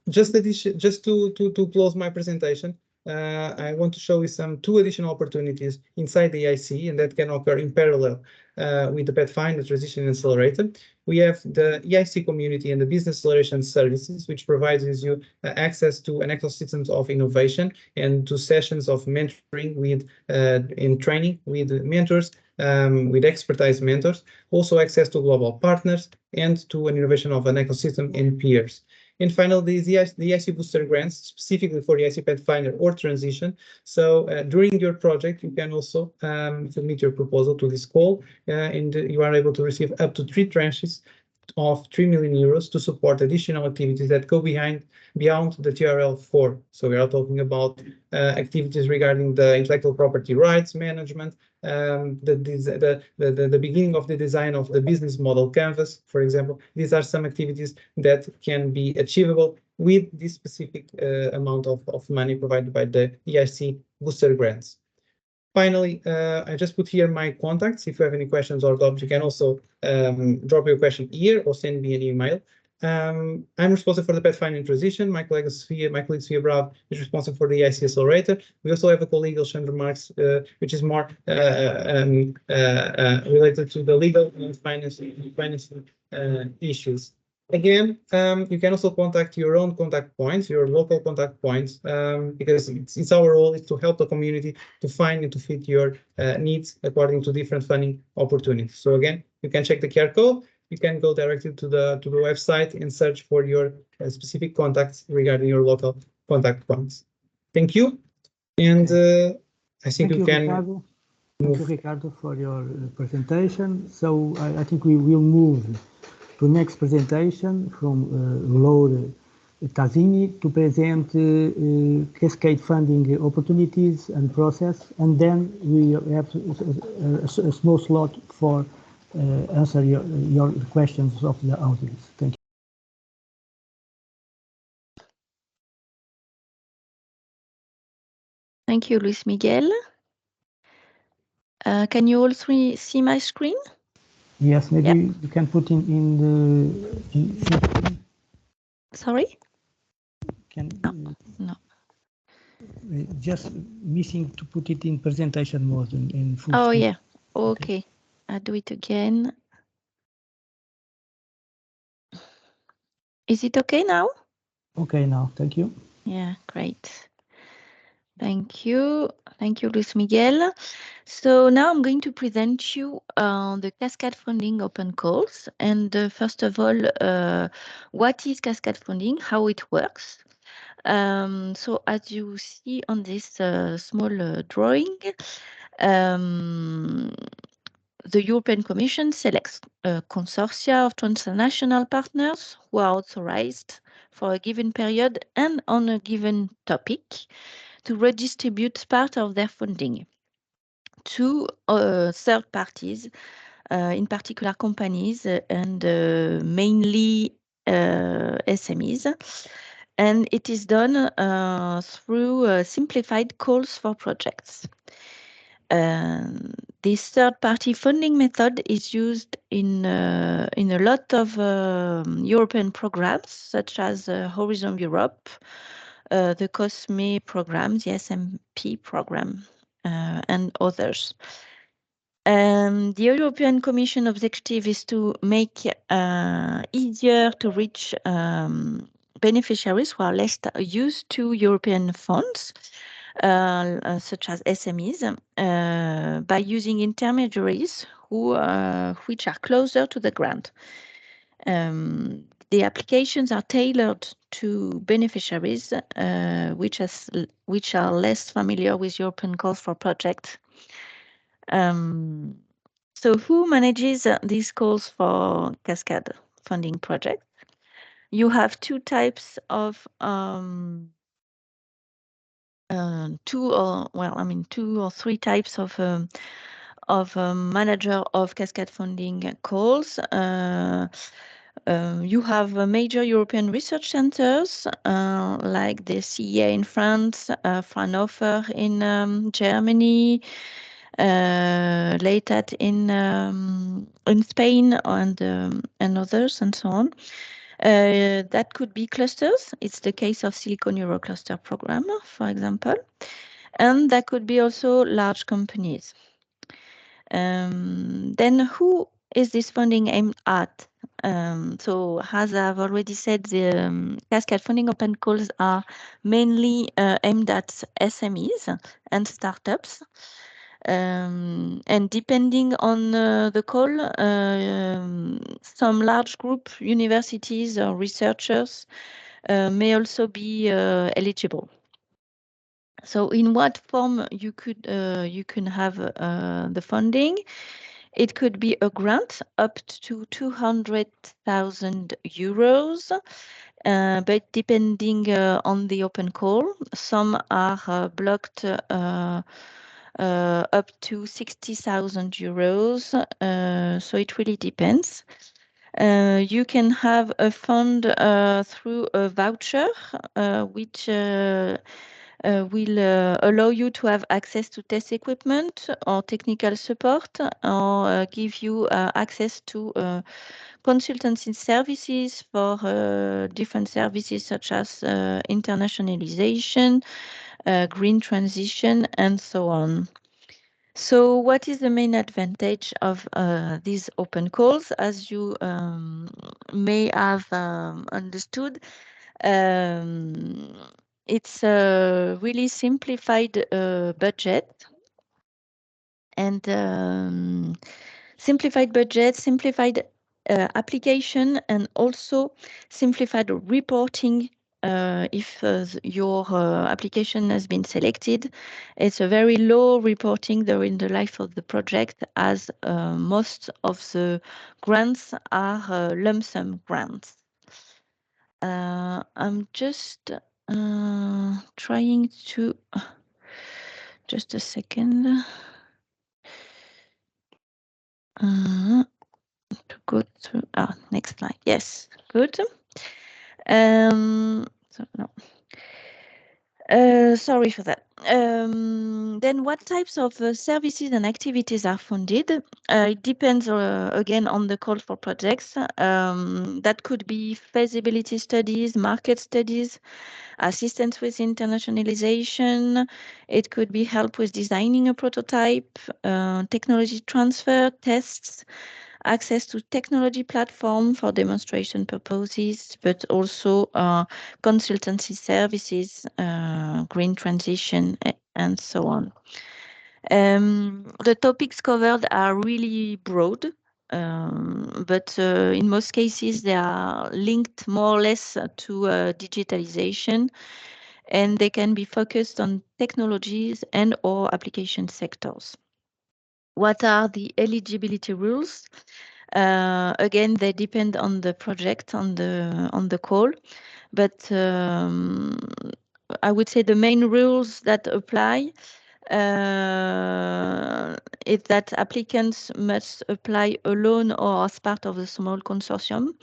Speaker 3: Just to close my presentation, I want to show you 2 additional opportunities inside the EIC, and that can occur in parallel with the Pathfinder Transition Accelerator. We have the EIC community and the business acceleration services, which provides you access to an ecosystem of innovation and to sessions of mentoring in training with mentors, with expertise mentors, also access to global partners and to an innovation of an ecosystem and peers. And finally, the EIC Booster Grants, specifically for the EIC Pathfinder or Transition. So during your project, you can also submit your proposal to this call, and you are able to receive up to 3 tranches of 3 million euros to support additional activities that go beyond the TRL4. So we are talking about activities regarding the intellectual property rights management, the beginning of the design of the business model canvas, for example. These are some activities that can be achievable with this specific amount of money provided by the EIC Booster Grants. Finally, I just put here my contacts. If you have any questions or doubts, you can also drop your question here or send me an email. I'm responsible for the Pathfinder Transition. My colleague Sofia Bravo is responsible for the EIC Accelerator. We also have a colleague, Alexandre Marx, which is more related to the legal and financing issues. Again, you can also contact your own contact points, your local contact points, because it's our role is to help the community to find and to fit your needs according to different funding opportunities. So again, you can check the QR code. You can go directly to the website and search for your specific contacts regarding your local contact points. Thank you, and I think you can.
Speaker 1: Ricardo. Thank you, Ricardo, for your presentation. So I think we will move to the next presentation from Laura Tazzini to present Cascade funding opportunities and process, and then we have a small slot for answer your questions of the audience. Thank you.
Speaker 2: Thank you, Luis Miguel. Can you also see my screen?
Speaker 1: Yes, maybe you can put in the.
Speaker 2: Sorry?
Speaker 1: No. Just missing to put it in presentation mode in full
Speaker 2: Oh,
Speaker 1: screen.
Speaker 2: yeah. Okay. I'll do it again. Is it okay now?
Speaker 1: Okay, now. Thank you.
Speaker 2: Yeah, great. Thank you. Thank you, Luis Miguel. So now I'm going to present you the Cascade funding open calls. And first of all, what is Cascade funding, how it works. So as you see on this small drawing, the European Commission selects a consortia of transnational partners who are authorized for a given period and on a given topic to redistribute part of their funding to third parties, in particular companies and mainly SMEs. And it is done through simplified calls for projects. This third-party funding method is used in a lot of European programs, such as Horizon Europe, the COSME program, the SMP program, and others. The European Commission objective is to make easier to reach beneficiaries who are less used to European funds, such as SMEs, by using intermediaries which are closer to the grant. The applications are tailored to beneficiaries which are less familiar with European calls for projects. So who manages these calls for Cascade funding projects? You have two types of two or three types of manager of Cascade funding calls. You have major European research centers like the CEA in France, Fraunhofer in Germany, LATAT in Spain, and others, and so on. That could be clusters. It's the case of Silicon Eurocluster program, for example. And that could be also large companies. Then who is this funding aimed at? So as I've already said, the Cascade funding open calls are mainly aimed at SMEs and startups. And depending on the call, some large group universities or researchers may also be eligible. So in what form you can have the funding? It could be a grant up to 200,000 euros, but depending on the open call, some are blocked up to 60,000 euros. So it really depends. You can have a fund through a voucher, which will allow you to have access to test equipment or technical support, or give you access to consultancy services for different services such as internationalization, green transition, and so on. So what is the main advantage of these open calls? As you may have understood, it's a really simplified budget, and simplified budget, simplified application, and also simplified reporting if your application has been selected. It's a very low reporting during the life of the project, as most of the grants are lump sum grants. I'm just trying to, just a second, to go through, next slide. Yes, good. So no. Sorry for that. Then what types of services and activities are funded? It depends again on the call for projects. That could be feasibility studies, market studies, assistance with internationalization. It could be help with designing a prototype, technology transfer, tests, access to technology platform for demonstration purposes, but also consultancy services, green transition, and so on. The topics covered are really broad, but in most cases they are linked more or less to digitalization, and they can be focused on technologies and or application sectors. What are the eligibility rules? Again, they depend on the project, on the call, but I would say the main rules that apply is that applicants must apply alone or as part of a small consortium,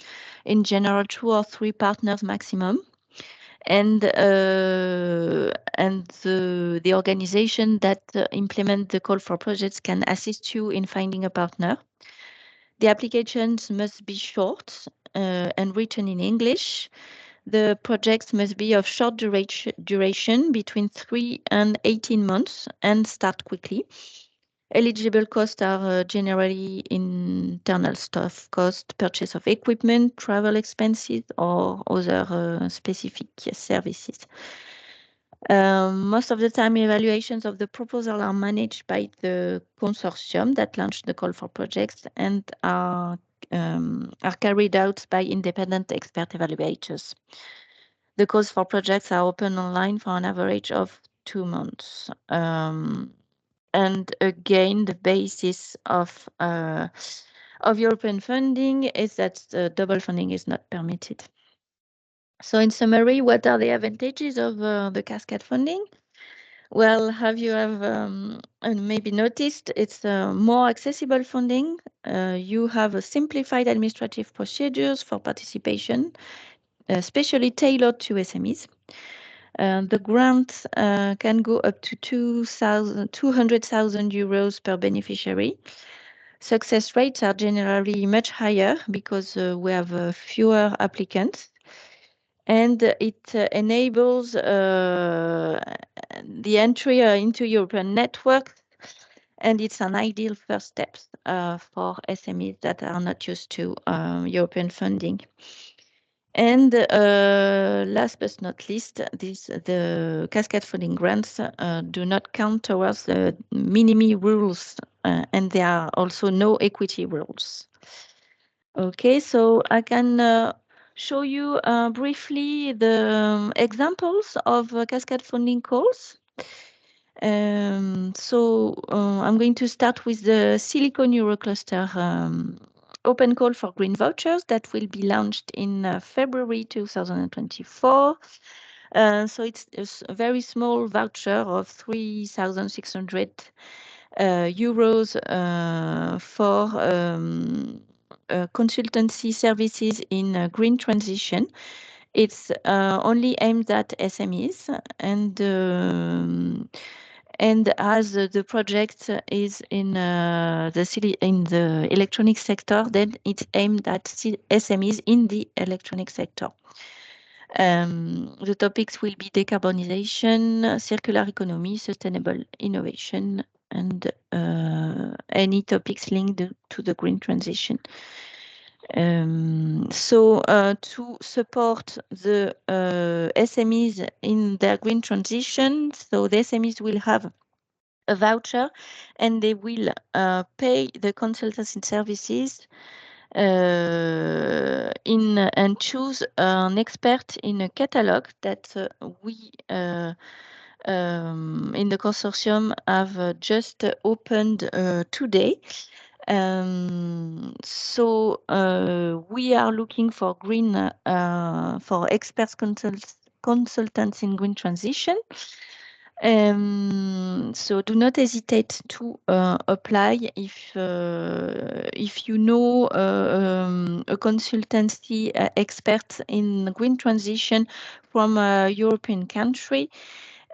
Speaker 2: in general 2 or 3 partners maximum. And the organization that implement the call for projects can assist you in finding a partner. The applications must be short and written in English. The projects must be of short duration between 3 and 18 months and start quickly. Eligible costs are generally internal staff cost, purchase of equipment, travel expenses, or other specific services. Most of the time, evaluations of the proposal are managed by the consortium that launched the call for projects and are carried out by independent expert evaluators. The calls for projects are open online for an average of 2 months. And again, the basis of European funding is that double funding is not permitted. So in summary, what are the advantages of the Cascade funding? Well, you have maybe noticed, it's more accessible funding. You have a simplified administrative procedures for participation, especially tailored to SMEs. The grant can go up to 200,000 euros per beneficiary. Success rates are generally much higher because we have fewer applicants. And it enables the entry into European networks, and it's an ideal first step for SMEs that are not used to European funding. And last but not least, the Cascade funding grants do not count towards the minimum rules, and there are also no equity rules. Okay, so I can show you briefly the examples of Cascade funding calls. I'm going to start with the Silicon Eurocluster open call for green vouchers that will be launched in February 2024. So it's a very small voucher of 3,600 euros for consultancy services in green transition. It's only aimed at SMEs, and as the project is in the electronic sector, then it's aimed at SMEs in the electronic sector. The topics will be decarbonization, circular economy, sustainable innovation, and any topics linked to the green transition. To support the SMEs in their green transition, so the SMEs will have a voucher and they will pay the consultancy services and choose an expert in a catalog that we in the consortium have just opened today. We are looking for for experts consultants in green transition. So do not hesitate to apply if you know a consultancy expert in green transition from a European country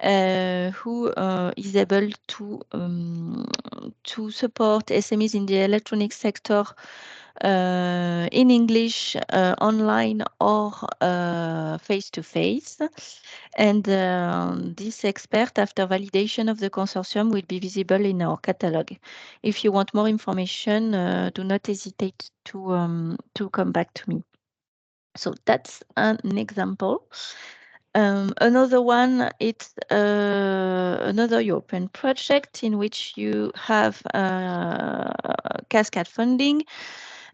Speaker 2: who is able to support SMEs in the electronic sector in English, online or face-to-face. And this expert, after validation of the consortium, will be visible in our catalog. If you want more information, do not hesitate to come back to me. So that's an example. Another one, it's another European project in which you have Cascade funding,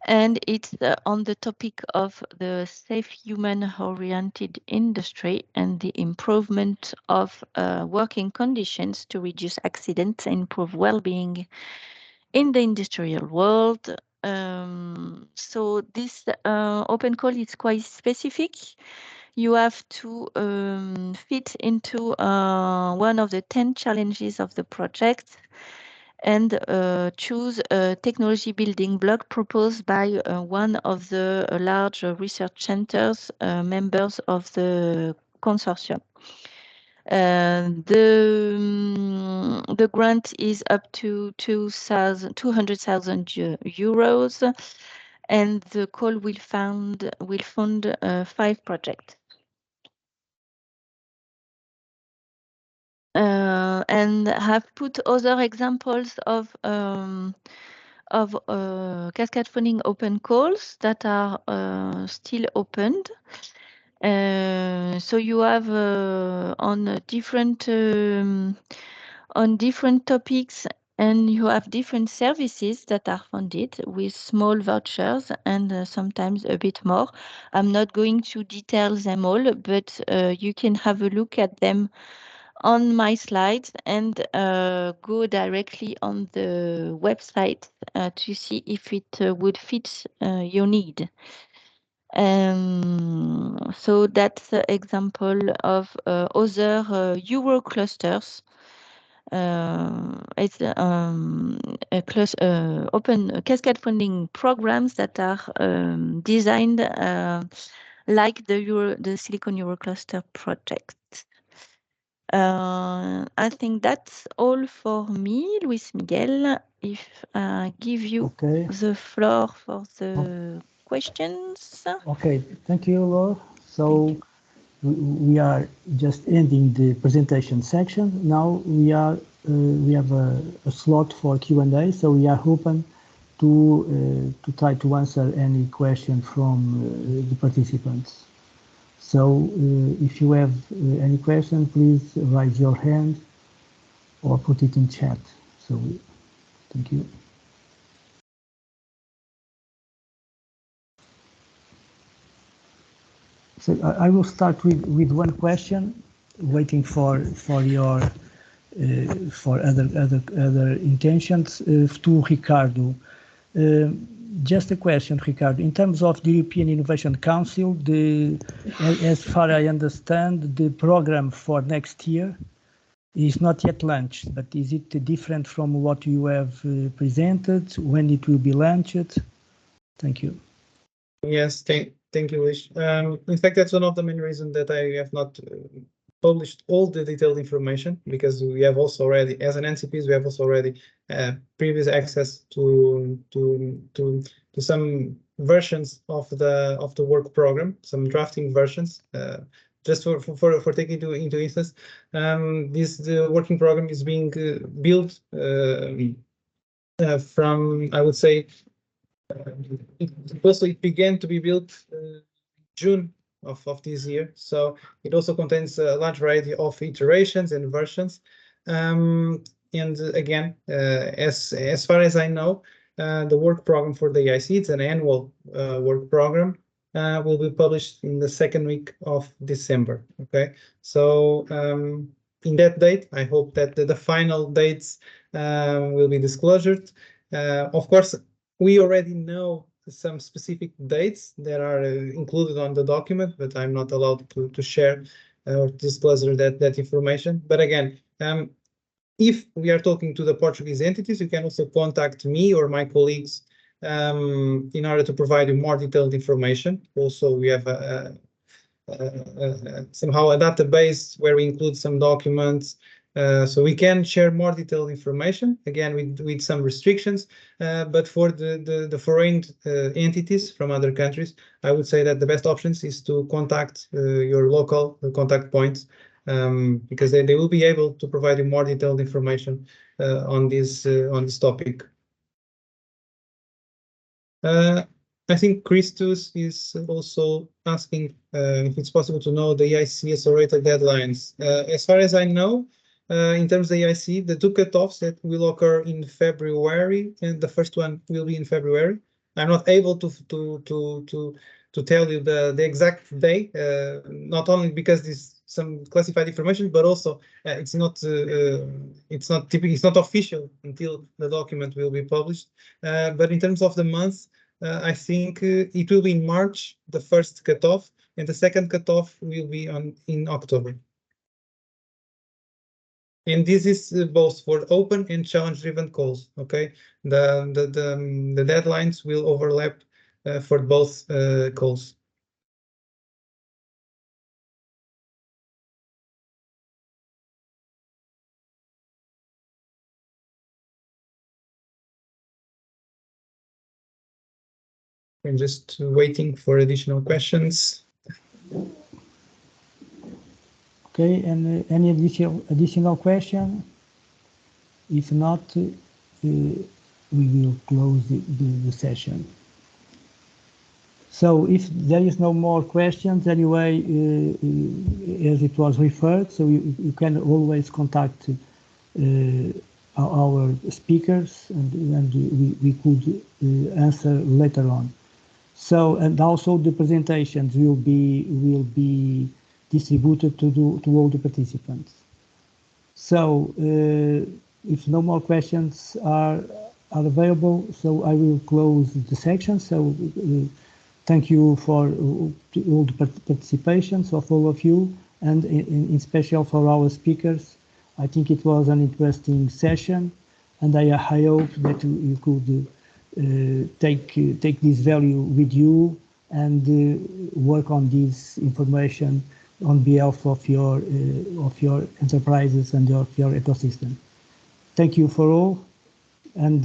Speaker 2: and it's on the topic of the safe human-oriented industry and the improvement of working conditions to reduce accidents and improve well-being in the industrial world. So this open call is quite specific. You have to fit into one of the 10 challenges of the project and choose a technology building block proposed by one of the large research centers members of the consortium. The grant is up to 200,000 euros, and the call will fund 5 projects. And have put other examples of Cascade funding open calls that are still opened. So you have on different topics, and you have different services that are funded with small vouchers and sometimes a bit more. I'm not going to detail them all, but you can have a look at them on my slides and go directly on the website to see if it would fit your need. So that's an example of other Euroclusters. It's open Cascade funding programs that are designed like the Silicon Eurocluster project. I think that's all for me, Luis Miguel. If I give you the floor for the questions.
Speaker 1: Okay, thank you, Laura. So we are just ending the presentation section. Now we have a slot for Q&A, so we are open to try to answer any question from the participants. So if you have any question, please raise your hand or put it in chat. So thank you. So I will start with one question, waiting for your for other intentions to Ricardo. Just a question, Ricardo. In terms of the European Innovation Council, as far as I understand, the program for next year is not yet launched, but is it different from what you have presented? When it will be launched? Thank you.
Speaker 3: Yes, thank you, Luis. In fact, that's one of the main reasons that I have not published all the detailed information, because we have also already, as an NCPs, we have also already previous access to some versions of the work program, some drafting versions. Just for taking into instance, the working program is being built from, I would say, it began to be built June of this year, so it also contains a large variety of iterations and versions. And again, as far as I know, the work program for the EIC, it's an annual work program, will be published in the second week of December. Okay, so in that date, I hope that the final dates will be disclosed. Of course, we already know some specific dates that are included on the document, but I'm not allowed to share or disclose that information. But again, if we are talking to the Portuguese entities, you can also contact me or my colleagues in order to provide you more detailed information. Also, we have somehow a database where we include some documents, so we can share more detailed information, again with some restrictions, but for the foreign entities from other countries, I would say that the best options is to contact your local contact points, because they will be able to provide you more detailed information on this topic. I think Christus is also asking if it's possible to know the EIC accelerated deadlines. As far as I know, in terms of the EIC, the 2 cutoffs that will occur in February, and the first one will be in February. I'm not able to tell you the exact day, not only because this some classified information, but also it's not typical, it's not official until the document will be published. But in terms of the month, I think it will be in March, the first cutoff, and the second cutoff will be in October. And this is both for open and challenge-driven calls. Okay, the deadlines will overlap for both calls. I'm just waiting for additional questions.
Speaker 1: Okay, and any additional question? If not, we will close the session. So if there is no more questions anyway, as it was referred, so you can always contact our speakers, and we could answer later on. So, and also the presentations will be distributed to all the participants. So if no more questions are available, so I will close the section. So thank you for all the participations of all of you, and in special for our speakers. I think it was an interesting session, and I hope that you could take this value with you and work on this information on behalf of your enterprises and of your ecosystem. Thank you for all, and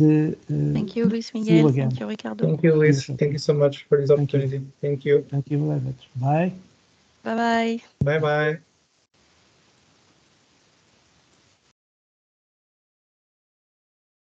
Speaker 2: thank you, Luis
Speaker 1: see you
Speaker 2: Miguel.
Speaker 1: again.
Speaker 2: Thank you, Ricardo.
Speaker 3: Thank you, Luis. Thank you so much for this opportunity. Thank you.
Speaker 1: Thank you very much. Bye.
Speaker 2: Bye bye.
Speaker 3: Bye bye.